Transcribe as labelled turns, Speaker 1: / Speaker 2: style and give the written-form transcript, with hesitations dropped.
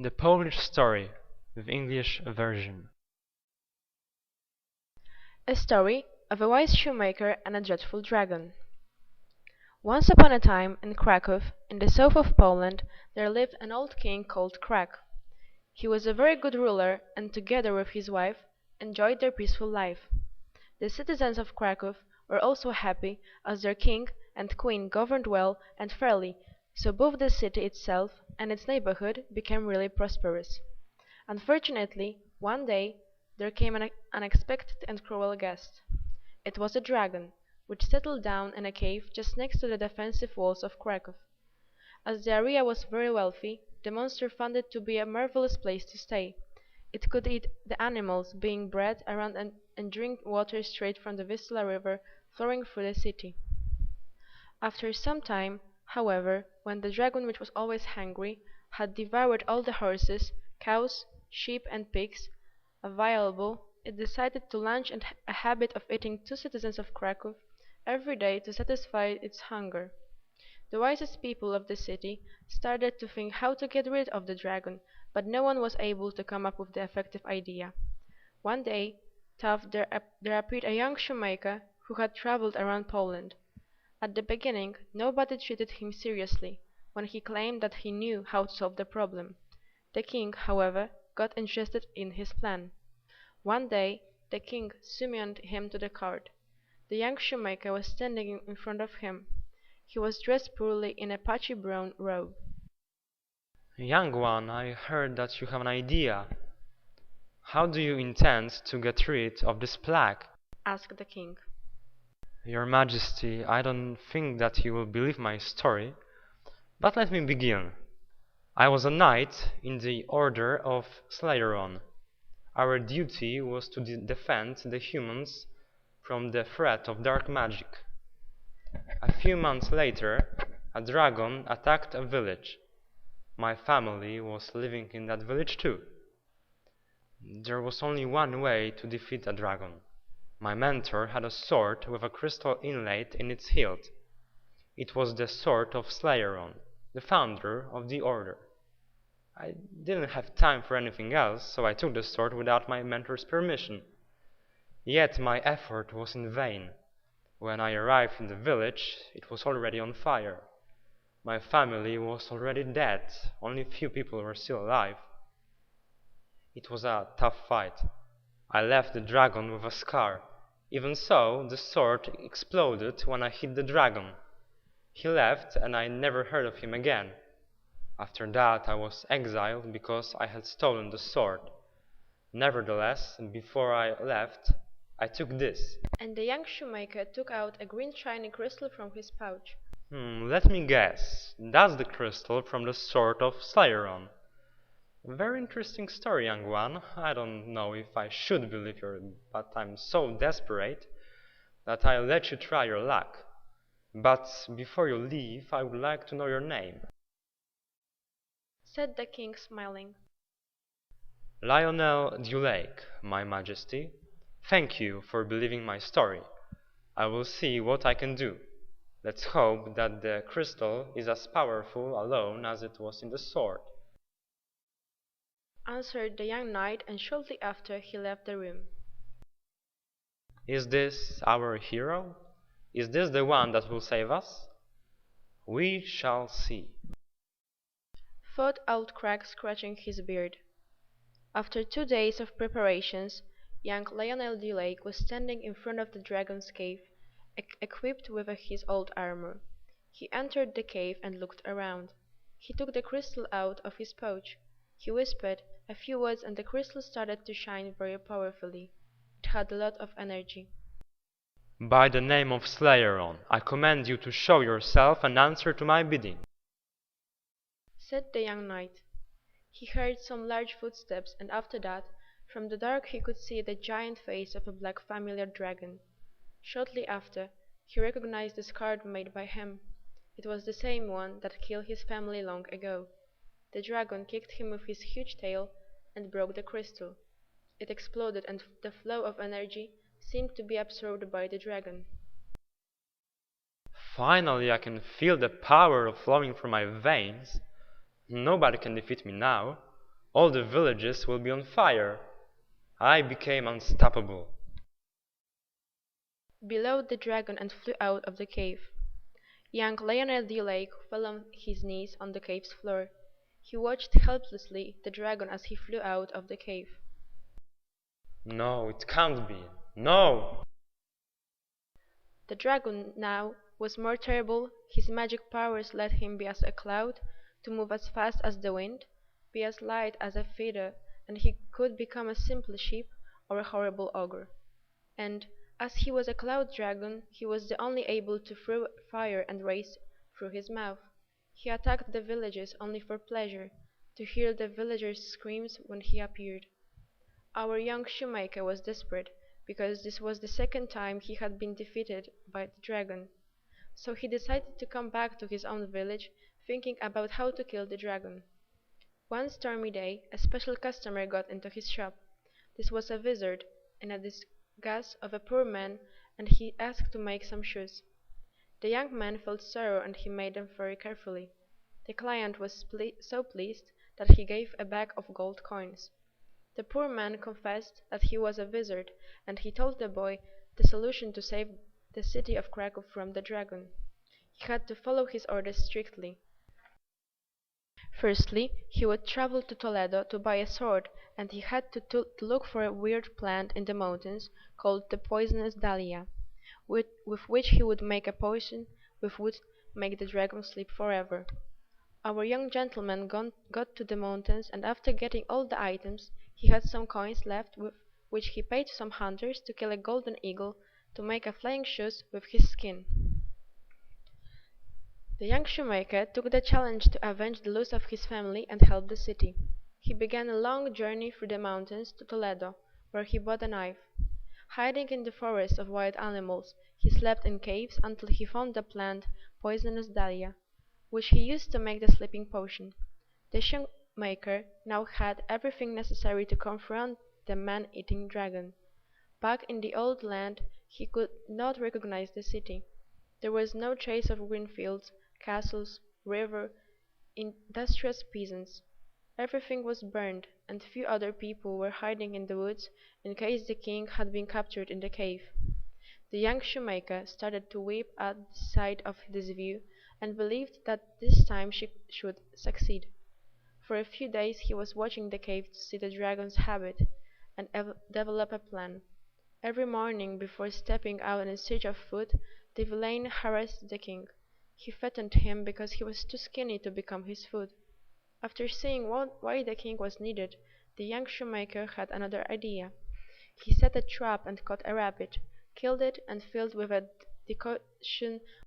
Speaker 1: The Polish Story with English version.
Speaker 2: A story of a wise shoemaker and a dreadful dragon. Once upon a time, in Cracow, in the south of Poland, there lived an old king called Krak. He was a very good ruler, and together with his wife enjoyed their peaceful life. The citizens of Cracow were also happy, as their king and queen governed well and fairly, so both the city itself and its neighborhood became really prosperous. Unfortunately, one day there came an unexpected and cruel guest. It was a dragon, which settled down in a cave just next to the defensive walls of Cracow. As the area was very wealthy, the monster found it to be a marvelous place to stay. It could eat the animals being bred around and drink water straight from the Vistula River flowing through the city. After some time, however, when the dragon, which was always hungry, had devoured all the horses, cows, sheep, and pigs available, it decided to launch a habit of eating two citizens of Cracow every day to satisfy its hunger. The wisest people of the city started to think how to get rid of the dragon, but no one was able to come up with the effective idea. One day, there appeared a young shoemaker who had traveled around Poland. At the beginning, nobody treated him seriously when he claimed that he knew how to solve the problem. The king, however, got interested in his plan. One day the king summoned him to the court. The young shoemaker was standing in front of him. He was dressed poorly in a patchy brown robe.
Speaker 1: Young one, I heard that you have an idea. How do you intend to get rid of this plague?
Speaker 2: Asked the king.
Speaker 1: Your Majesty, I don't think that you will believe my story, but let me begin. I was a knight in the Order of Slayeron. Our duty was to defend the humans from the threat of dark magic. A few months later, a dragon attacked a village. My family was living in that village too. There was only one way to defeat a dragon. My mentor had a sword with a crystal inlaid in its hilt. It was the sword of Slayeron, the founder of the order. I didn't have time for anything else, so I took the sword without my mentor's permission. Yet my effort was in vain. When I arrived in the village, it was already on fire. My family was already dead, only few people were still alive. It was a tough fight. I left the dragon with a scar. Even so, the sword exploded when I hit the dragon. He left, and I never heard of him again. After that, I was exiled because I had stolen the sword. Nevertheless, before I left, I took this.
Speaker 2: And the young shoemaker took out a green shiny crystal from his pouch.
Speaker 1: Let me guess. That's the crystal from the sword of Slayeron. Very interesting story, young one. I don't know if I should believe you, but I'm so desperate that I'll let you try your luck. But before you leave, I would like to know your name.
Speaker 2: Said the king, smiling.
Speaker 1: Lionel Dulake, my Majesty. Thank you for believing my story. I will see what I can do. Let's hope that the crystal is as powerful alone as it was in the sword.
Speaker 2: Answered the young knight, and shortly after he left the room.
Speaker 1: Is this our hero? Is this the one that will save us? We shall see.
Speaker 2: Thought old Krak, scratching his beard. After 2 days of preparations, young Lionel Dulake was standing in front of the dragon's cave, equipped with his old armor. He entered the cave and looked around. He took the crystal out of his pouch. He whispered a few words and the crystal started to shine very powerfully. It had a lot of energy.
Speaker 1: By the name of Slayeron, I command you to show yourself and answer to my bidding.
Speaker 2: Said the young knight. He heard some large footsteps, and after that, from the dark he could see the giant face of a black familiar dragon. Shortly after, he recognized the scar made by him. It was the same one that killed his family long ago. The dragon kicked him with his huge tail and broke the crystal. It exploded, and the flow of energy seemed to be absorbed by the dragon.
Speaker 1: Finally, I can feel the power flowing through my veins. Nobody can defeat me now. All the villages will be on fire. I became unstoppable.
Speaker 2: Below the dragon and flew out of the cave. Young Lionel D. Lake fell on his knees on the cave's floor. He watched helplessly the dragon as he flew out of the cave.
Speaker 1: No, it can't be. No!
Speaker 2: The dragon now was more terrible. His magic powers let him be as a cloud, to move as fast as the wind, be as light as a feather, and he could become a simple sheep or a horrible ogre. And, as he was a cloud dragon, he was the only able to throw fire and rays through his mouth. He attacked the villages only for pleasure, to hear the villagers' screams when he appeared. Our young shoemaker was desperate, because this was the second time he had been defeated by the dragon. So he decided to come back to his own village, thinking about how to kill the dragon. One stormy day, a special customer got into his shop. This was a wizard, in a disguise of a poor man, and he asked to make some shoes. The young man felt sorrow and he made them very carefully. The client was so pleased that he gave a bag of gold coins. The poor man confessed that he was a wizard, and he told the boy the solution to save the city of Krakow from the dragon. He had to follow his orders strictly. Firstly, he would travel to Toledo to buy a sword, and he had to look for a weird plant in the mountains called the poisonous dahlia, with which he would make a potion which would make the dragon sleep forever. Our young gentleman got to the mountains, and after getting all the items, he had some coins left with which he paid some hunters to kill a golden eagle to make a flying shoes with his skin. The young shoemaker took the challenge to avenge the loss of his family and help the city. He began a long journey through the mountains to Toledo, where he bought a knife. Hiding in the forests of wild animals, he slept in caves until he found the plant poisonous dahlia, which he used to make the sleeping potion. The shoemaker now had everything necessary to confront the man-eating dragon. Back in the old land he could not recognize the city. There was no trace of green fields, castles, river, industrious peasants. Everything was burned, and few other people were hiding in the woods in case the king had been captured in the cave. The young shoemaker started to weep at the sight of this view, and believed that this time she should succeed. For a few days he was watching the cave to see the dragon's habit, and develop a plan. Every morning, before stepping out in search of food, the villain harassed the king. He fattened him because he was too skinny to become his food. After seeing why the king was needed, the young shoemaker had another idea. He set a trap and caught a rabbit, killed it, and filled with a decoction